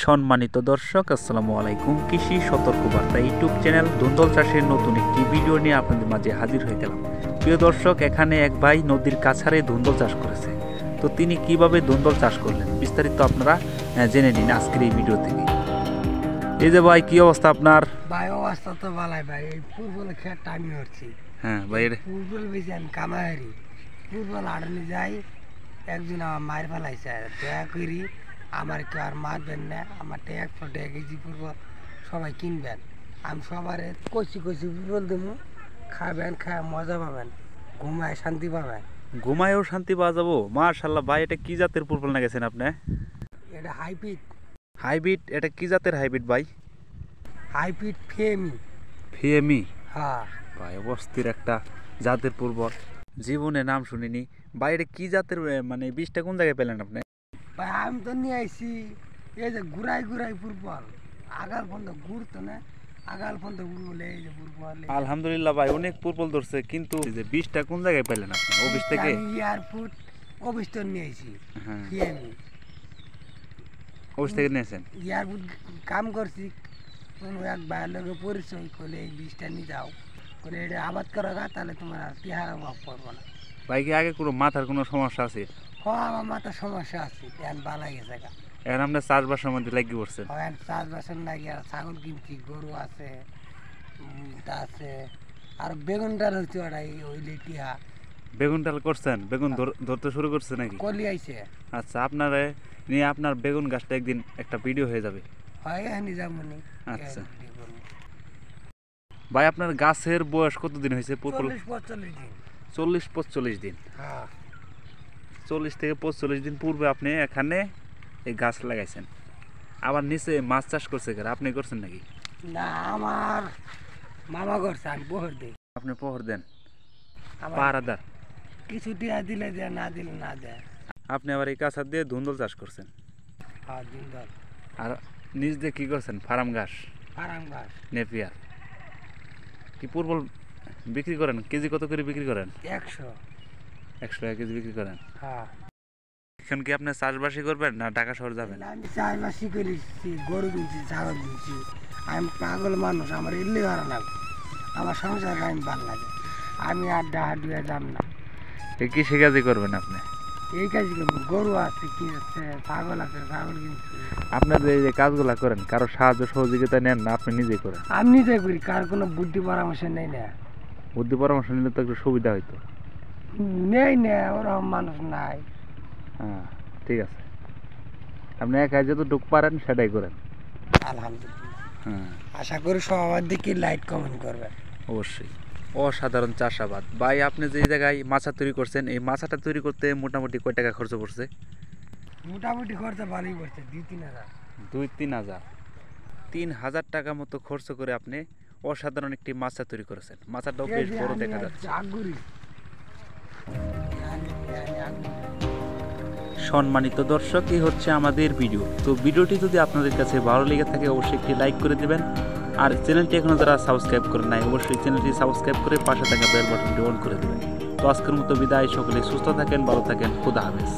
সম্মানিত দর্শক আসসালামু আলাইকুম। কৃষি সতর্কবার্তা ইউটিউব চ্যানেল ধুন্দল চাষের নতুন একটি ভিডিও নিয়ে আপনাদের মাঝে হাজির হয়ে গেলাম। প্রিয় দর্শক, এখানে এক ভাই নদীর কাছারে ধুন্দল চাষ করেছে। তো তিনি কিভাবে ধুন্দল চাষ করলেন বিস্তারিত আপনারা জেনে নিন আজকের এই ভিডিও থেকে। এই যে ভাই, কি অবস্থা আপনার? ভাই অবস্থা তো ভালাই ভাই, এই ফুটবল খেয়ে টাইম হচ্ছে। হ্যাঁ ভাই, ফুটবল বেশি আমি কামাহারি ফুটবল আড়ানি যাই, একজন আমার মার ফেলাইছে। দয়া করি আমার কেউ আর মারবেন না, আমার 100 কেজি ফুটবল সবাই কিনবেন। আমি সবার কচি কচি ফুটবল দেবো, খাবেন, খায় মজা পাবেন, ঘুমায় শান্তি পাবেন। ঘুমায়ও শান্তি পাওয়া যাবো। মাশাআল্লাহ ভাই, এটা কি জাতের ফুটবল না গেছেন আপনি? এটা হাইব্রিড। হাইব্রিড? এটা কি জাতের হাইব্রিড ভাই? হাইব্রিড ফেমি। ফিএমি? হ্যাঁ ভাই, অবস্থির একটা জাতের ফুটবল, জীবনে নাম শুনিনি ভাই। এটা কি জাতের, মানে বীজটা কোন জায়গায় পেলেন আপনি? ভাই আমি তো নিয়ে আইছি এই যে ঘুরাই ঘুরাই ফুটবল, আগাল পর্যন্ত ঘুরতো না, আগাল পর্যন্ত ফুটবল, এই যে ফুটবল। আলহামদুলিল্লাহ ভাই, অনেক ফুটবল ধরছে, কিন্তু এই যে বীজটা কোন জায়গায় পেলেন আপনি? অফিস থেকে? এয়ারপোর্ট অফিস তো নিয়ে আইছি। হ্যাঁ, ফিএমি অফিস থেকে নিয়েছেন? এয়ারপোর্ট কাম করছি, কোনো এক ভাইয়ের লোকের পরিচয় করলে এই বীজটা নিয়ে যাও, করে এটা আবাদ করা গা, তাহলে তোমার আর টিহার অভাব পড়বো না। ভাই, কি আগে কোনো মাথার কোনো সমস্যা আছে? আমার মাথার সমস্যা আছে, এখন ভালো গেছে গা। এখন আমরা চাষবাসের মধ্যে লাগিয়ে পড়ছেন? এখন চাষবাসের নাকি আর ছাগল কিনছি, গরু আছে, তা আছে, আর বেগুন ডাল হচ্ছে ওটাই ওই টিহা। বেগুন ডাল করছেন? বেগুন ধরতে শুরু করছে নাকি? কলি আইছে। আচ্ছা, আপনারা নিয়ে আপনার বেগুন গাছটা একদিন একটা ভিডিও হয়ে যাবে। হয় এখানে যাবো নি। আচ্ছা ভাই, আপনার গাছের বয়স কতদিন হয়েছে? 40-45 দিন। 40-45 দিন? হ্যাঁ 40 থেকে 45 দিন পূর্বে আপনি এখানে এই গাছ লাগাইছেন। আবার নিচে মাছ চাষ করছে কারা? আপনি করছেন নাকি? না, আমার মামা করছে, আমি পোহর দিই। আপনি পোহর দেন? আমার পাহারাদার? কিছু টিয়া দিলে দেয়, না দিলে না দেয়। আপনি আবার এই কাছার দিয়ে ধুন্দল চাষ করছেন, হ্যাঁ দিন ধর। আর নিচ দিয়ে কি করছেন? ফার্ম ঘাস, আরাম গাছ নেপিয়ার। কি ফুটবল বিক্রি করেন? কেজি কত করে বিক্রি করেন? 100। 100 টাকা কেজি বিক্রি করেন? হ্যাঁ। এখন কি আপনি চাষবাসই করবেন না ঢাকা শহর যাবেন? আমি চাষবাসি করেছি, গরু কিনছি, ছাগল কিনছি। আমি পাগল মানুষ, আমার ইল্লি ভালো লাগে, আমার সংসার আমি ভালো লাগে। আমি আর ডাহা ডুয়ে যাম না। এই কৃষিকাজই করবেন আপনি? এই কাজ করবো, গরু আছে, কি আছে, ছাগল আছে, ছাগল কিনছি। আপনার এই যে কাজগুলা করেন, কারো সাহায্য সহযোগিতা নেন না, আপনি নিজেই করেন? আমি নিজে করি, কার কোনো বুদ্ধি পরামর্শ নেই না। বুদ্ধি পরামর্শ নিলে তো একটু সুবিধা হইতো। নেই না, ওরকম মানুষ নাই। হ্যাঁ, ঠিক আছে, আপনি একাই যতটুকু পারেন সেটাই করেন। আলহামদুলিল্লাহ। হ্যাঁ, আশা করি সবার দিকে লাইক কমেন্ট করবেন। অবশ্যই। অসাধারণ চাষাবাদ ভাই। আপনি যে জায়গায় মাছা তৈরি করছেন, এই মাছাটা তৈরি করতে মোটামুটি কয় টাকা খরচ পড়ছে? মোটামুটি খরচা ভালোই পড়ছে, 2-3 হাজার। 2-3 হাজার? 3,000 টাকা মতো খরচ করে আপনি অসাধারণ একটি মাছা তৈরি করেছেন। মাছাটাও বেশ বড় দেখা যাচ্ছে। সম্মানিত দর্শক, এই হচ্ছে আমাদের ভিডিও। তো ভিডিওটি যদি আপনাদের কাছে ভালো লেগে থাকে অবশ্যই একটি লাইক করে দেবেন, আর চ্যানেলটি এখনো যারা সাবস্ক্রাইব করেন নাই অবশ্যই চ্যানেলটি সাবস্ক্রাইব করে পাশে থাকা বেল বাটনটি অন করে দেবেন। তো আজকের মতো বিদায়, সকলে সুস্থ থাকেন, ভালো থাকেন, খুদা হাফেজ।